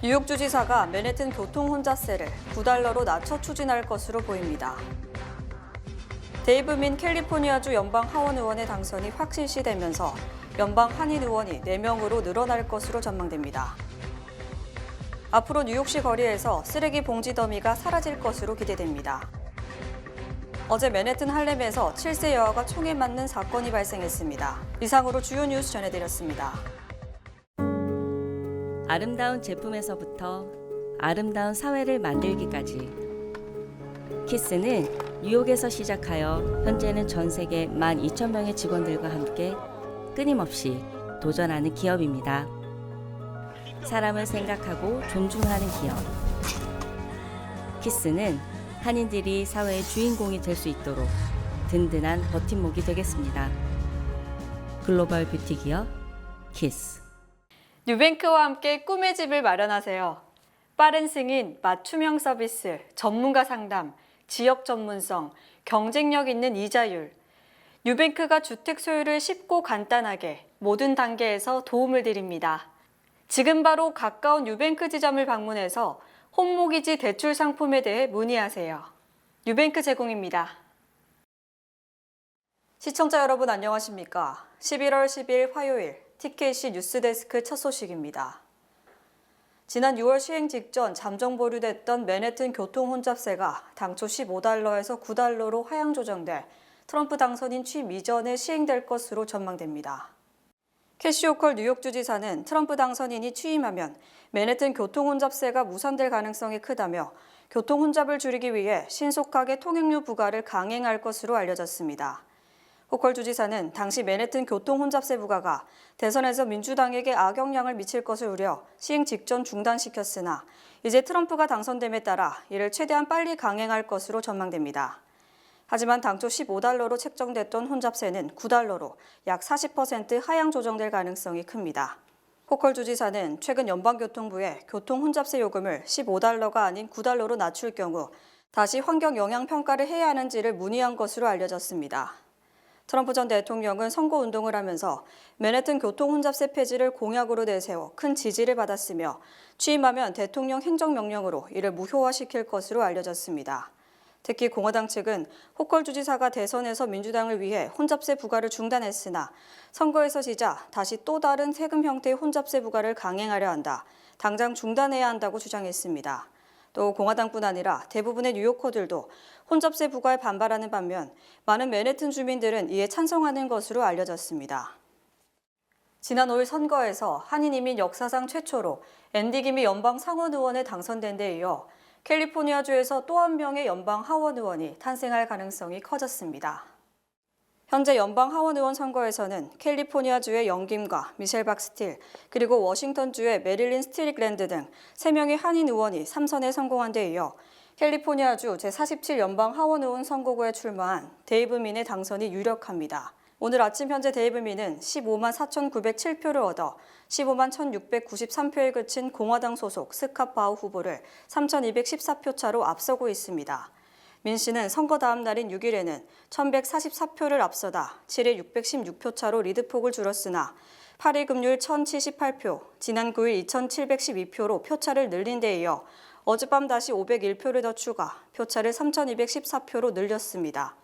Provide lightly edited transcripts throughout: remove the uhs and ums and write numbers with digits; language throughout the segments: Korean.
뉴욕주 지사가 맨해튼 교통 혼잡세를 9달러로 낮춰 추진할 것으로 보입니다. 데이브 민 캘리포니아주 연방 하원 의원의 당선이 확실시되면서 연방 한인 의원이 4명으로 늘어날 것으로 전망됩니다. 앞으로 뉴욕시 거리에서 쓰레기 봉지 더미가 사라질 것으로 기대됩니다. 어제 맨해튼 할렘에서 7세 여아가 총에 맞는 사건이 발생했습니다. 이상으로 주요 뉴스 전해드렸습니다. 아름다운 제품에서부터 아름다운 사회를 만들기까지 키스는 뉴욕에서 시작하여 현재는 전 세계 12,000명의 직원들과 함께 끊임없이 도전하는 기업입니다. 사람을 생각하고 존중하는 기업. 키스는 한인들이 사회의 주인공이 될 수 있도록 든든한 버팀목이 되겠습니다. 글로벌 뷰티 기업 키스. 뉴뱅크와 함께 꿈의 집을 마련하세요. 빠른 승인, 맞춤형 서비스, 전문가 상담, 지역 전문성, 경쟁력 있는 이자율. 뉴뱅크가 주택 소유를 쉽고 간단하게 모든 단계에서 도움을 드립니다. 지금 바로 가까운 뉴뱅크 지점을 방문해서 홈모기지 대출 상품에 대해 문의하세요. 뉴뱅크 제공입니다. 시청자 여러분 안녕하십니까? 11월 10일 화요일 TKC 뉴스데스크 첫 소식입니다. 지난 6월 시행 직전 잠정 보류됐던 맨해튼 교통 혼잡세가 당초 15달러에서 9달러로 하향 조정돼 트럼프 당선인 취임 이전에 시행될 것으로 전망됩니다. 캐시 호컬 뉴욕주 지사는 트럼프 당선인이 취임하면 맨해튼 교통 혼잡세가 무산될 가능성이 크다며 교통 혼잡을 줄이기 위해 신속하게 통행료 부과를 강행할 것으로 알려졌습니다. 호컬 주지사는 당시 맨해튼 교통 혼잡세 부과가 대선에서 민주당에게 악영향을 미칠 것을 우려 시행 직전 중단시켰으나 이제 트럼프가 당선됨에 따라 이를 최대한 빨리 강행할 것으로 전망됩니다. 하지만 당초 15달러로 책정됐던 혼잡세는 9달러로 약 40% 하향 조정될 가능성이 큽니다. 호컬 주지사는 최근 연방교통부에 교통 혼잡세 요금을 15달러가 아닌 9달러로 낮출 경우 다시 환경 영향 평가를 해야 하는지를 문의한 것으로 알려졌습니다. 트럼프 전 대통령은 선거운동을 하면서 맨해튼 교통 혼잡세 폐지를 공약으로 내세워 큰 지지를 받았으며 취임하면 대통령 행정명령으로 이를 무효화시킬 것으로 알려졌습니다. 특히 공화당 측은 호컬 주지사가 대선에서 민주당을 위해 혼잡세 부과를 중단했으나 선거에서 지자 다시 또 다른 세금 형태의 혼잡세 부과를 강행하려 한다. 당장 중단해야 한다고 주장했습니다. 또 공화당뿐 아니라 대부분의 뉴요커들도 혼잡세 부과에 반발하는 반면 많은 맨해튼 주민들은 이에 찬성하는 것으로 알려졌습니다. 지난 5일 선거에서 한인 이민 역사상 최초로 앤디 김이 연방 상원 의원에 당선된 데 이어 캘리포니아주에서 또 한 명의 연방 하원 의원이 탄생할 가능성이 커졌습니다. 현재 연방 하원 의원 선거에서는 캘리포니아주의 영김과 미셸 박스틸, 그리고 워싱턴주의 메릴린 스트릭랜드 등 3명의 한인 의원이 3선에 성공한 데 이어 캘리포니아주 제47 연방 하원 의원 선거구에 출마한 데이브 민의 당선이 유력합니다. 오늘 아침 현재 데이브 민은 15만 4,907표를 얻어 15만 1,693표에 그친 공화당 소속 스캇 바우 후보를 3,214표 차로 앞서고 있습니다. 민 씨는 선거 다음 날인 6일에는 1,144표를 앞서다 7일 616표 차로 리드폭을 줄였으나 8일 금요일 1,078표, 지난 9일 2,712표로 표차를 늘린 데 이어 어젯밤 다시 501표를 더 추가, 표차를 3,214표로 늘렸습니다.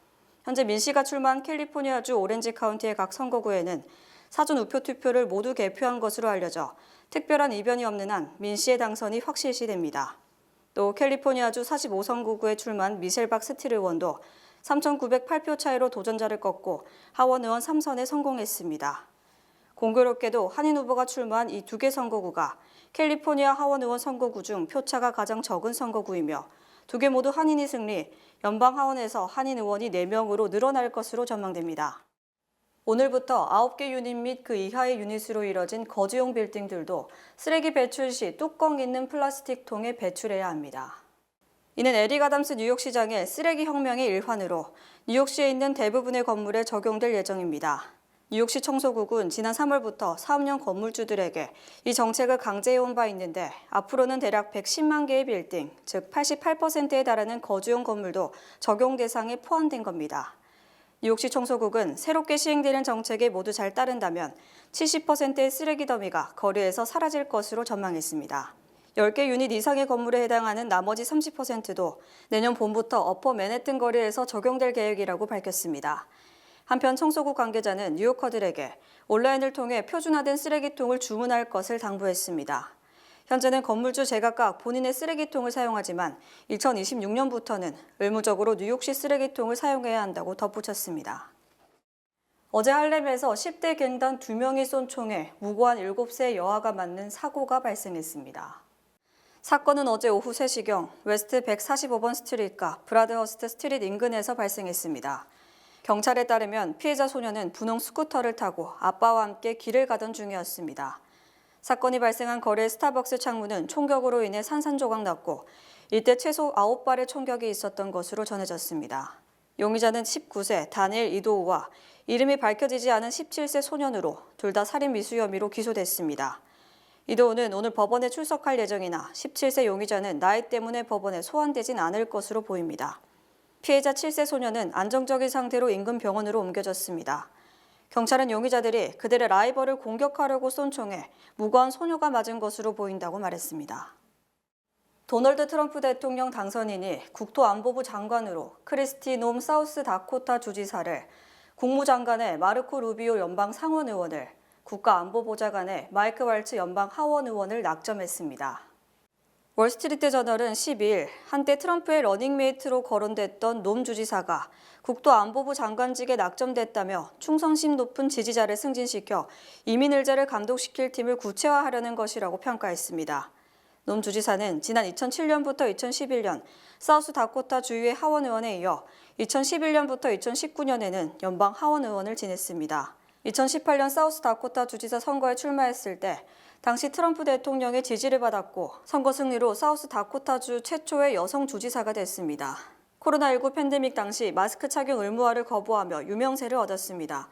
현재 민 씨가 출마한 캘리포니아주 오렌지 카운티의 각 선거구에는 사전 우표 투표를 모두 개표한 것으로 알려져 특별한 이변이 없는 한 민 씨의 당선이 확실시됩니다. 또 캘리포니아주 45선구구에 출마한 미셸 박스틸 의원도 3,908표 차이로 도전자를 꺾고 하원 의원 3선에 성공했습니다. 공교롭게도 한인 후보가 출마한 이 2개 선거구가 캘리포니아 하원 의원 선거구 중 표차가 가장 적은 선거구이며 2개 모두 한인이 승리, 연방 하원에서 한인 의원이 4명으로 늘어날 것으로 전망됩니다. 오늘부터 9개 유닛 및 그 이하의 유닛으로 이뤄진 거주용 빌딩들도 쓰레기 배출 시 뚜껑 있는 플라스틱 통에 배출해야 합니다. 이는 에릭 아담스 뉴욕시장의 쓰레기 혁명의 일환으로 뉴욕시에 있는 대부분의 건물에 적용될 예정입니다. 뉴욕시 청소국은 지난 3월부터 사업용 건물주들에게 이 정책을 강제해온 바 있는데 앞으로는 대략 110만 개의 빌딩, 즉 88%에 달하는 거주용 건물도 적용 대상에 포함된 겁니다. 뉴욕시 청소국은 새롭게 시행되는 정책에 모두 잘 따른다면 70%의 쓰레기 더미가 거리에서 사라질 것으로 전망했습니다. 10개 유닛 이상의 건물에 해당하는 나머지 30%도 내년 봄부터 어퍼 맨해튼 거리에서 적용될 계획이라고 밝혔습니다. 한편 청소국 관계자는 뉴요커들에게 온라인을 통해 표준화된 쓰레기통을 주문할 것을 당부했습니다. 현재는 건물주 제각각 본인의 쓰레기통을 사용하지만 2026년부터는 의무적으로 뉴욕시 쓰레기통을 사용해야 한다고 덧붙였습니다. 어제 할렘에서 10대 갱단 2명이 쏜 총에 무고한 7세 여아가 맞는 사고가 발생했습니다. 사건은 어제 오후 3시경 웨스트 145번 스트리트가 브라드허스트 스트리트 인근에서 발생했습니다. 경찰에 따르면 피해자 소녀는 분홍 스쿠터를 타고 아빠와 함께 길을 가던 중이었습니다. 사건이 발생한 거리의 스타벅스 창문은 총격으로 인해 산산조각 났고 이때 최소 9발의 총격이 있었던 것으로 전해졌습니다. 용의자는 19세 다니엘 이도우와 이름이 밝혀지지 않은 17세 소년으로 둘 다 살인 미수 혐의로 기소됐습니다. 이도우는 오늘 법원에 출석할 예정이나 17세 용의자는 나이 때문에 법원에 소환되진 않을 것으로 보입니다. 피해자 7세 소년은 안정적인 상태로 인근 병원으로 옮겨졌습니다. 경찰은 용의자들이 그들의 라이벌을 공격하려고 쏜 총에 무고한 소녀가 맞은 것으로 보인다고 말했습니다. 도널드 트럼프 대통령 당선인이 국토안보부 장관으로 크리스티 놈 사우스 다코타 주지사를, 국무장관의 마르코 루비오 연방 상원 의원을, 국가안보보좌관의 마이크 왈츠 연방 하원 의원을 낙점했습니다. 월스트리트 저널은 12일 한때 트럼프의 러닝메이트로 거론됐던 놈 주지사가 국토안보부 장관직에 낙점됐다며 충성심 높은 지지자를 승진시켜 이민 의제를 감독시킬 팀을 구체화하려는 것이라고 평가했습니다. 놈 주지사는 지난 2007년부터 2011년 사우스 다코타 주의회 하원 의원에 이어 2011년부터 2019년에는 연방 하원 의원을 지냈습니다. 2018년 사우스 다코타 주지사 선거에 출마했을 때 당시 트럼프 대통령의 지지를 받았고 선거 승리로 사우스 다코타주 최초의 여성 주지사가 됐습니다. 코로나19 팬데믹 당시 마스크 착용 의무화를 거부하며 유명세를 얻었습니다.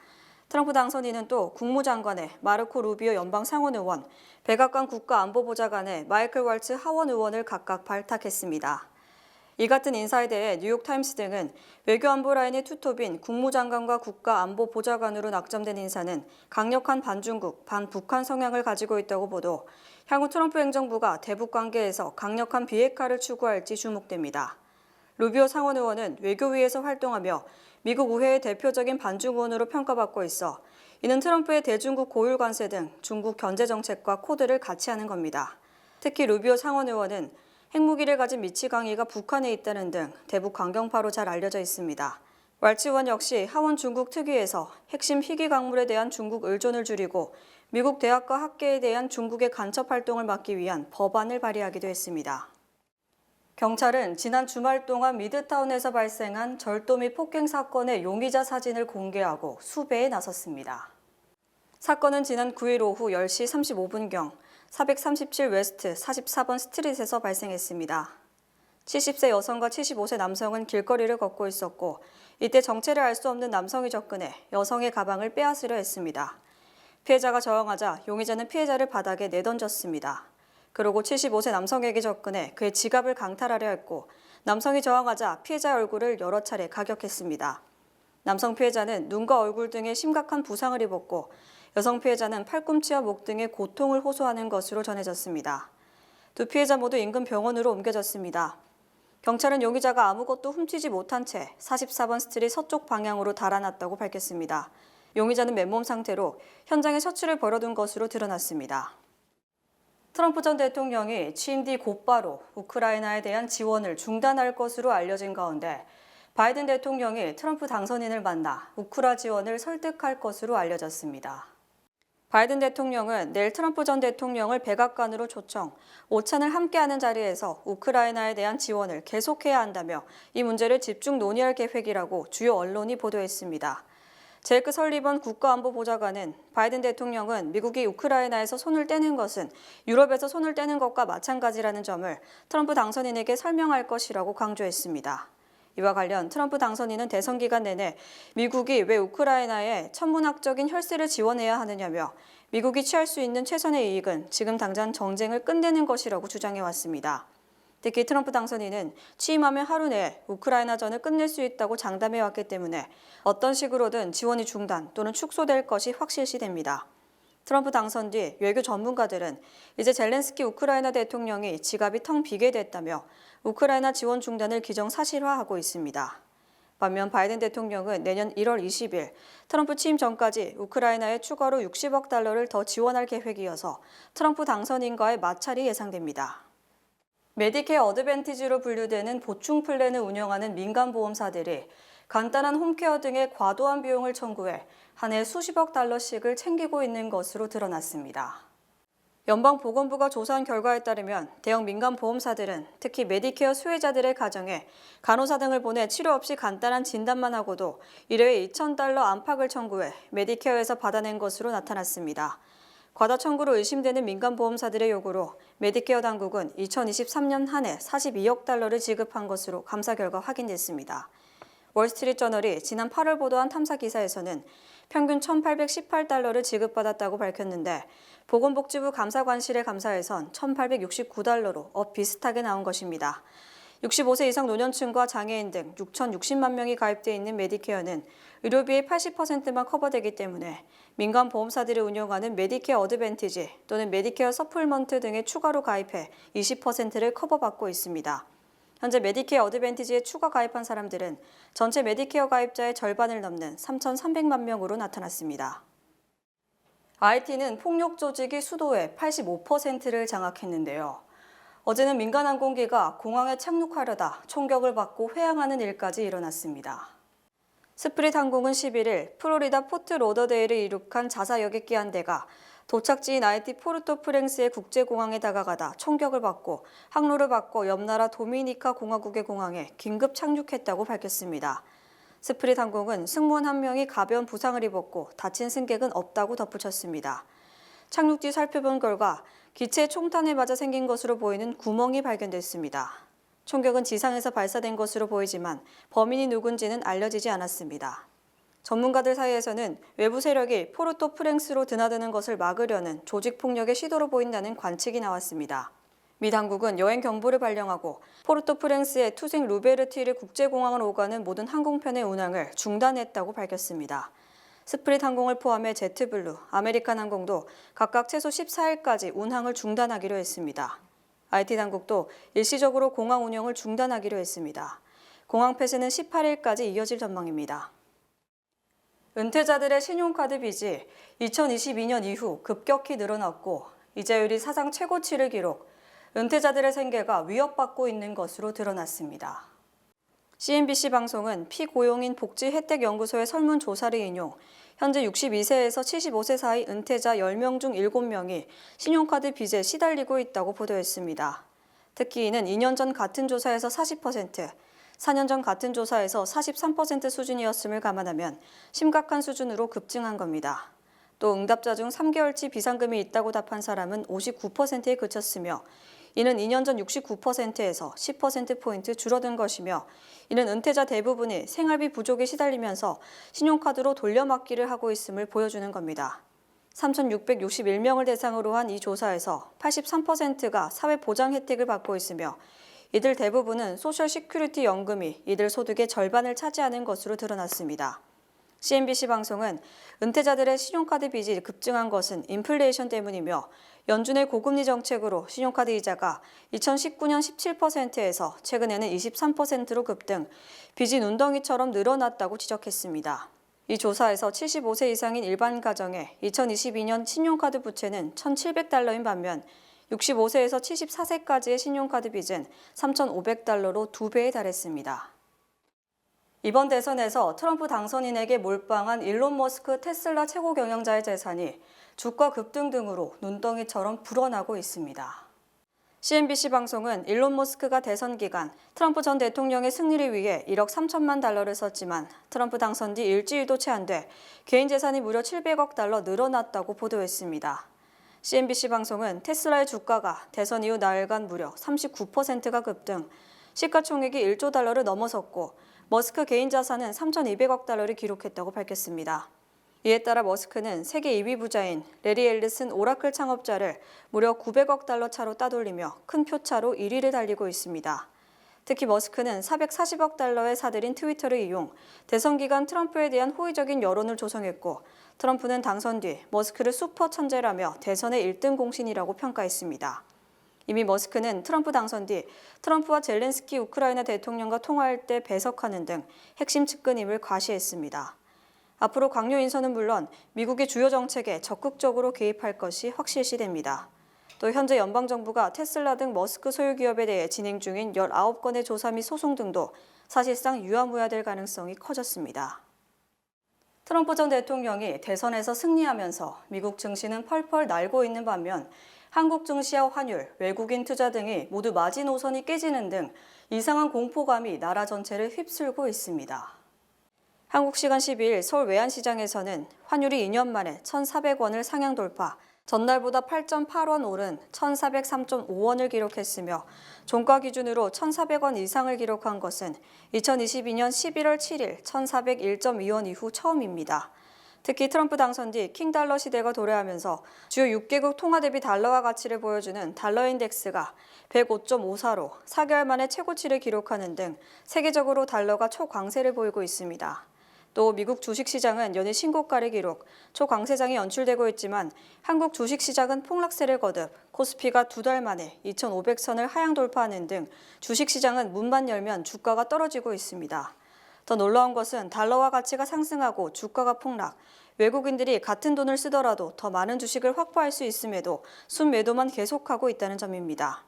트럼프 당선인은 또 국무장관의 마르코 루비오 연방 상원 의원, 백악관 국가안보보좌관의 마이클 왈츠 하원 의원을 각각 발탁했습니다. 이 같은 인사에 대해 뉴욕타임스 등은 외교안보 라인이 투톱인 국무장관과 국가안보보좌관으로 낙점된 인사는 강력한 반중국, 반북한 성향을 가지고 있다고 보도, 향후 트럼프 행정부가 대북 관계에서 강력한 비핵화를 추구할지 주목됩니다. 루비오 상원 의원은 외교위에서 활동하며 미국 의회의 대표적인 반중 의원으로 평가받고 있어 이는 트럼프의 대중국 고율 관세 등 중국 견제 정책과 코드를 같이 하는 겁니다. 특히 루비오 상원 의원은 핵무기를 가진 미치광이가 북한에 있다는 등 대북 강경파로 잘 알려져 있습니다. 왈츠 의원 역시 하원 중국 특위에서 핵심 희귀 강물에 대한 중국 의존을 줄이고 미국 대학과 학계에 대한 중국의 간첩 활동을 막기 위한 법안을 발의하기도 했습니다. 경찰은 지난 주말 동안 미드타운에서 발생한 절도 및 폭행 사건의 용의자 사진을 공개하고 수배에 나섰습니다. 사건은 지난 9일 오후 10시 35분경 437 웨스트 44번 스트릿에서 발생했습니다. 70세 여성과 75세 남성은 길거리를 걷고 있었고 이때 정체를 알 수 없는 남성이 접근해 여성의 가방을 빼앗으려 했습니다. 피해자가 저항하자 용의자는 피해자를 바닥에 내던졌습니다. 그러고 75세 남성에게 접근해 그의 지갑을 강탈하려 했고 남성이 저항하자 피해자의 얼굴을 여러 차례 가격했습니다. 남성 피해자는 눈과 얼굴 등에 심각한 부상을 입었고 여성 피해자는 팔꿈치와 목 등의 고통을 호소하는 것으로 전해졌습니다. 두 피해자 모두 인근 병원으로 옮겨졌습니다. 경찰은 용의자가 아무것도 훔치지 못한 채 44번 스트릿 서쪽 방향으로 달아났다고 밝혔습니다. 용의자는 맨몸 상태로 현장에 셔츠를 버려둔 것으로 드러났습니다. 트럼프 전 대통령이 취임 뒤 곧바로 우크라이나에 대한 지원을 중단할 것으로 알려진 가운데 바이든 대통령이 트럼프 당선인을 만나 우크라 지원을 설득할 것으로 알려졌습니다. 바이든 대통령은 내일 트럼프 전 대통령을 백악관으로 초청, 오찬을 함께하는 자리에서 우크라이나에 대한 지원을 계속해야 한다며 이 문제를 집중 논의할 계획이라고 주요 언론이 보도했습니다. 제이크 설리번 국가안보보좌관은 바이든 대통령은 미국이 우크라이나에서 손을 떼는 것은 유럽에서 손을 떼는 것과 마찬가지라는 점을 트럼프 당선인에게 설명할 것이라고 강조했습니다. 이와 관련 트럼프 당선인은 대선 기간 내내 미국이 왜 우크라이나에 천문학적인 혈세를 지원해야 하느냐며 미국이 취할 수 있는 최선의 이익은 지금 당장 전쟁을 끝내는 것이라고 주장해왔습니다. 특히 트럼프 당선인은 취임하면 하루 내에 우크라이나전을 끝낼 수 있다고 장담해왔기 때문에 어떤 식으로든 지원이 중단 또는 축소될 것이 확실시됩니다. 트럼프 당선 뒤 외교 전문가들은 이제 젤렌스키 우크라이나 대통령이 지갑이 텅 비게 됐다며 우크라이나 지원 중단을 기정사실화하고 있습니다. 반면 바이든 대통령은 내년 1월 20일 트럼프 취임 전까지 우크라이나에 추가로 60억 달러를 더 지원할 계획이어서 트럼프 당선인과의 마찰이 예상됩니다. 메디케어 어드밴티지로 분류되는 보충 플랜을 운영하는 민간 보험사들이 간단한 홈케어 등의 과도한 비용을 청구해 한 해 수십억 달러씩을 챙기고 있는 것으로 드러났습니다. 연방보건부가 조사한 결과에 따르면 대형 민간 보험사들은 특히 메디케어 수혜자들의 가정에 간호사 등을 보내 치료 없이 간단한 진단만 하고도 1회에 2,000달러 안팎을 청구해 메디케어에서 받아낸 것으로 나타났습니다. 과다 청구로 의심되는 민간 보험사들의 요구로 메디케어 당국은 2023년 한 해 42억 달러를 지급한 것으로 감사 결과 확인됐습니다. 월스트리트저널이 지난 8월 보도한 탐사 기사에서는 평균 1,818달러를 지급받았다고 밝혔는데 보건복지부 감사관실의 감사에선 1,869달러로 비슷하게 나온 것입니다. 65세 이상 노년층과 장애인 등 6,060만 명이 가입돼 있는 메디케어는 의료비의 80%만 커버되기 때문에 민간 보험사들이 운영하는 메디케어 어드밴티지 또는 메디케어 서플먼트 등에 추가로 가입해 20%를 커버받고 있습니다. 현재 메디케어 어드밴티지에 추가 가입한 사람들은 전체 메디케어 가입자의 절반을 넘는 3,300만 명으로 나타났습니다. IT는 폭력 조직이 수도의 85%를 장악했는데요. 어제는 민간 항공기가 공항에 착륙하려다 총격을 받고 회항하는 일까지 일어났습니다. 스프릿 항공은 11일 플로리다 포트 로더데일을 이륙한 자사 여객기 한 대가 도착지인 IT 포르토프랭스의 국제공항에 다가가다 총격을 받고 항로를 바꿔 옆나라 도미니카 공화국의 공항에 긴급 착륙했다고 밝혔습니다. 스프릿 항공은 승무원 한 명이 가벼운 부상을 입었고 다친 승객은 없다고 덧붙였습니다. 착륙 뒤 살펴본 결과 기체의 총탄에 맞아 생긴 것으로 보이는 구멍이 발견됐습니다. 총격은 지상에서 발사된 것으로 보이지만 범인이 누군지는 알려지지 않았습니다. 전문가들 사이에서는 외부 세력이 포르토프랭스로 드나드는 것을 막으려는 조직폭력의 시도로 보인다는 관측이 나왔습니다. 미 당국은 여행 경보를 발령하고 포르토프랭스의 투생 루베르티르 국제공항을 오가는 모든 항공편의 운항을 중단했다고 밝혔습니다. 스프릿 항공을 포함해 제트블루, 아메리칸 항공도 각각 최소 14일까지 운항을 중단하기로 했습니다. IT 당국도 일시적으로 공항 운영을 중단하기로 했습니다. 공항 폐쇄는 18일까지 이어질 전망입니다. 은퇴자들의 신용카드 빚이 2022년 이후 급격히 늘어났고 이자율이 사상 최고치를 기록, 은퇴자들의 생계가 위협받고 있는 것으로 드러났습니다. CNBC 방송은 피고용인 복지혜택연구소의 설문조사를 인용, 현재 62세에서 75세 사이 은퇴자 10명 중 7명이 신용카드 빚에 시달리고 있다고 보도했습니다. 특히 이는 2년 전 같은 조사에서 40%, 4년 전 같은 조사에서 43% 수준이었음을 감안하면 심각한 수준으로 급증한 겁니다. 또 응답자 중 3개월치 비상금이 있다고 답한 사람은 59%에 그쳤으며 이는 2년 전 69%에서 10%포인트 줄어든 것이며 이는 은퇴자 대부분이 생활비 부족에 시달리면서 신용카드로 돌려막기를 하고 있음을 보여주는 겁니다. 3,661명을 대상으로 한 이 조사에서 83%가 사회보장 혜택을 받고 있으며 이들 대부분은 소셜 시큐리티 연금이 이들 소득의 절반을 차지하는 것으로 드러났습니다. CNBC 방송은 은퇴자들의 신용카드 빚이 급증한 것은 인플레이션 때문이며 연준의 고금리 정책으로 신용카드 이자가 2019년 17%에서 최근에는 23%로 급등, 빚이 눈덩이처럼 늘어났다고 지적했습니다. 이 조사에서 75세 이상인 일반 가정의 2022년 신용카드 부채는 1,700달러인 반면 65세에서 74세까지의 신용카드 빚은 3,500달러로 2배에 달했습니다. 이번 대선에서 트럼프 당선인에게 몰빵한 일론 머스크 테슬라 최고 경영자의 재산이 주가 급등 등으로 눈덩이처럼 불어나고 있습니다. CNBC 방송은 일론 머스크가 대선 기간 트럼프 전 대통령의 승리를 위해 1억 3천만 달러를 썼지만 트럼프 당선 뒤 일주일도 채 안 돼 개인 재산이 무려 700억 달러 늘어났다고 보도했습니다. CNBC 방송은 테슬라의 주가가 대선 이후 나흘간 무려 39%가 급등, 시가총액이 1조 달러를 넘어섰고 머스크 개인 자산은 3,200억 달러를 기록했다고 밝혔습니다. 이에 따라 머스크는 세계 2위 부자인 레리 앨리슨 오라클 창업자를 무려 900억 달러 차로 따돌리며 큰 표차로 1위를 달리고 있습니다. 특히 머스크는 440억 달러에 사들인 트위터를 이용 대선 기간 트럼프에 대한 호의적인 여론을 조성했고 트럼프는 당선 뒤 머스크를 슈퍼 천재라며 대선의 1등 공신이라고 평가했습니다. 이미 머스크는 트럼프 당선 뒤 트럼프와 젤렌스키 우크라이나 대통령과 통화할 때 배석하는 등 핵심 측근임을 과시했습니다. 앞으로 강요 인선은 물론 미국의 주요 정책에 적극적으로 개입할 것이 확실시됩니다. 또 현재 연방정부가 테슬라 등 머스크 소유 기업에 대해 진행 중인 19건의 조사 및 소송 등도 사실상 유야무야될 가능성이 커졌습니다. 트럼프 전 대통령이 대선에서 승리하면서 미국 증시는 펄펄 날고 있는 반면 한국 증시와 환율, 외국인 투자 등이 모두 마지노선이 깨지는 등 이상한 공포감이 나라 전체를 휩쓸고 있습니다. 한국 시간 12일 서울 외환시장에서는 환율이 2년 만에 1,400원을 상향 돌파, 전날보다 8.8원 오른 1,403.5원을 기록했으며 종가 기준으로 1,400원 이상을 기록한 것은 2022년 11월 7일 1,401.2원 이후 처음입니다. 특히 트럼프 당선 뒤 킹달러 시대가 도래하면서 주요 6개국 통화 대비 달러화 가치를 보여주는 달러 인덱스가 105.54로 4개월 만에 최고치를 기록하는 등 세계적으로 달러가 초강세를 보이고 있습니다. 또 미국 주식시장은 연일 신고가를 기록, 초강세장이 연출되고 있지만 한국 주식시장은 폭락세를 거듭 코스피가 2달 만에 2,500선을 하향 돌파하는 등 주식시장은 문만 열면 주가가 떨어지고 있습니다. 더 놀라운 것은 달러화 가치가 상승하고 주가가 폭락, 외국인들이 같은 돈을 쓰더라도 더 많은 주식을 확보할 수 있음에도 순매도만 계속하고 있다는 점입니다.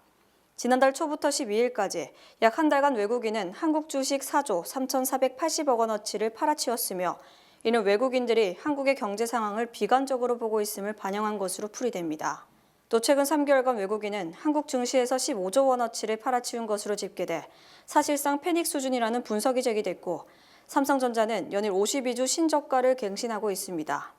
지난달 초부터 12일까지 약 한 달간 외국인은 한국 주식 4조 3,480억 원어치를 팔아치웠으며 이는 외국인들이 한국의 경제 상황을 비관적으로 보고 있음을 반영한 것으로 풀이됩니다. 또 최근 3개월간 외국인은 한국 증시에서 15조 원어치를 팔아치운 것으로 집계돼 사실상 패닉 수준이라는 분석이 제기됐고 삼성전자는 연일 52주 신저가를 갱신하고 있습니다.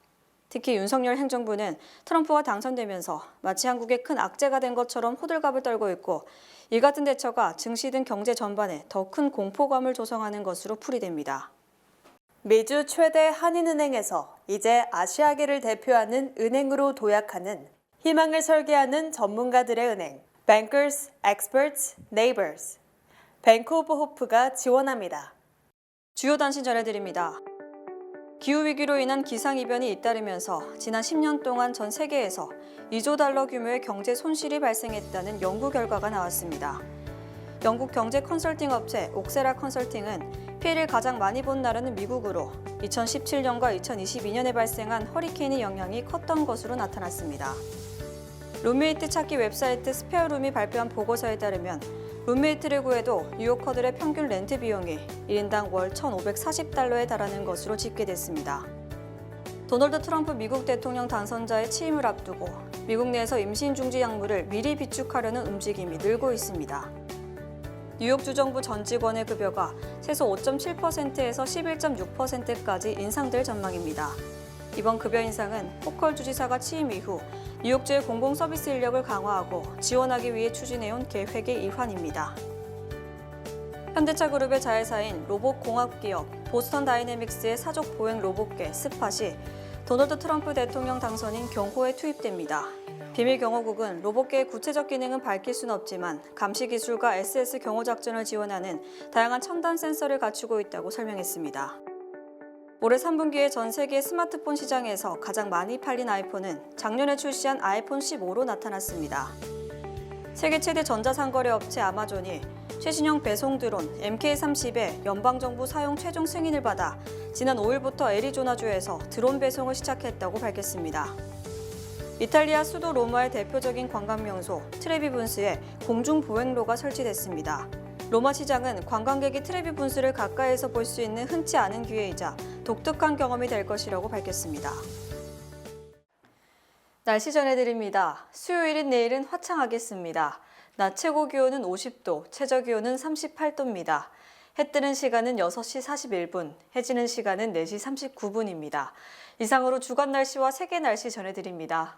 특히 윤석열 행정부는 트럼프가 당선되면서 마치 한국의 큰 악재가 된 것처럼 호들갑을 떨고 있고 이 같은 대처가 증시 등 경제 전반에 더 큰 공포감을 조성하는 것으로 풀이됩니다. 미주 최대 한인은행에서 이제 아시아계를 대표하는 은행으로 도약하는 희망을 설계하는 전문가들의 은행 Bankers, Experts, Neighbors 뱅크 오브 호프가 지원합니다. 주요 단신 전해드립니다. 기후위기로 인한 기상이변이 잇따르면서 지난 10년 동안 전 세계에서 2조 달러 규모의 경제 손실이 발생했다는 연구 결과가 나왔습니다. 영국 경제 컨설팅 업체 옥세라 컨설팅은 피해를 가장 많이 본 나라는 미국으로 2017년과 2022년에 발생한 허리케인의 영향이 컸던 것으로 나타났습니다. 룸메이트 찾기 웹사이트 스페어룸이 발표한 보고서에 따르면 룸메이트를 구해도 뉴요커들의 평균 렌트 비용이 1인당 월 1,540달러에 달하는 것으로 집계됐습니다. 도널드 트럼프 미국 대통령 당선자의 취임을 앞두고 미국 내에서 임신 중지 약물을 미리 비축하려는 움직임이 늘고 있습니다. 뉴욕 주정부 전 직원의 급여가 최소 5.7%에서 11.6%까지 인상될 전망입니다. 이번 급여 인상은 호컬 주지사가 취임 이후 뉴욕주의 공공서비스 인력을 강화하고 지원하기 위해 추진해온 계획의 일환입니다. 현대차 그룹의 자회사인 로봇공학기업 보스턴 다이내믹스의 사족 보행 로봇계 스팟이 도널드 트럼프 대통령 당선인 경호에 투입됩니다. 비밀 경호국은 로봇계의 구체적 기능은 밝힐 수는 없지만 감시 기술과 SS 경호 작전을 지원하는 다양한 첨단 센서를 갖추고 있다고 설명했습니다. 올해 3분기에 전 세계 스마트폰 시장에서 가장 많이 팔린 아이폰은 작년에 출시한 아이폰 15로 나타났습니다. 세계 최대 전자상거래 업체 아마존이 최신형 배송 드론 MK30의 연방정부 사용 최종 승인을 받아 지난 5일부터 애리조나주에서 드론 배송을 시작했다고 밝혔습니다. 이탈리아 수도 로마의 대표적인 관광명소 트레비분스에 공중보행로가 설치됐습니다. 로마 시장은 관광객이 트레비 분수를 가까이에서 볼 수 있는 흔치 않은 기회이자 독특한 경험이 될 것이라고 밝혔습니다. 날씨 전해드립니다. 수요일인 내일은 화창하겠습니다. 낮 최고 기온은 50도, 최저 기온은 38도입니다. 해 뜨는 시간은 6시 41분, 해 지는 시간은 4시 39분입니다. 이상으로 주간 날씨와 세계 날씨 전해드립니다.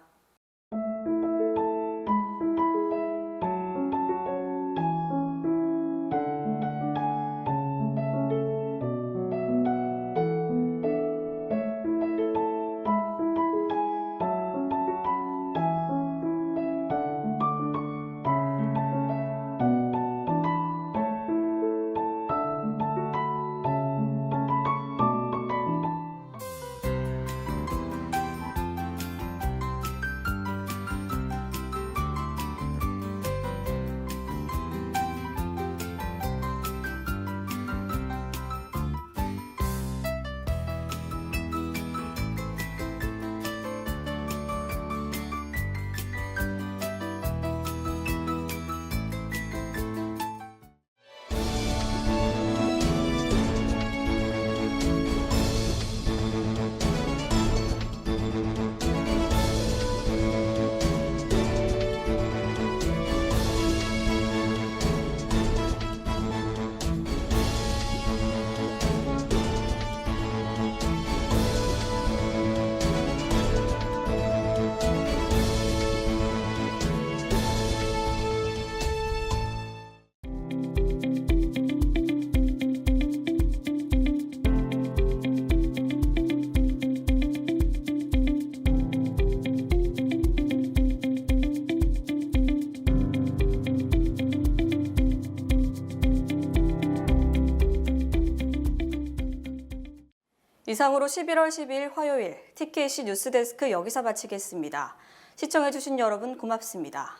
이상으로 11월 12일 화요일 TKC 뉴스데스크 여기서 마치겠습니다. 시청해주신 여러분 고맙습니다.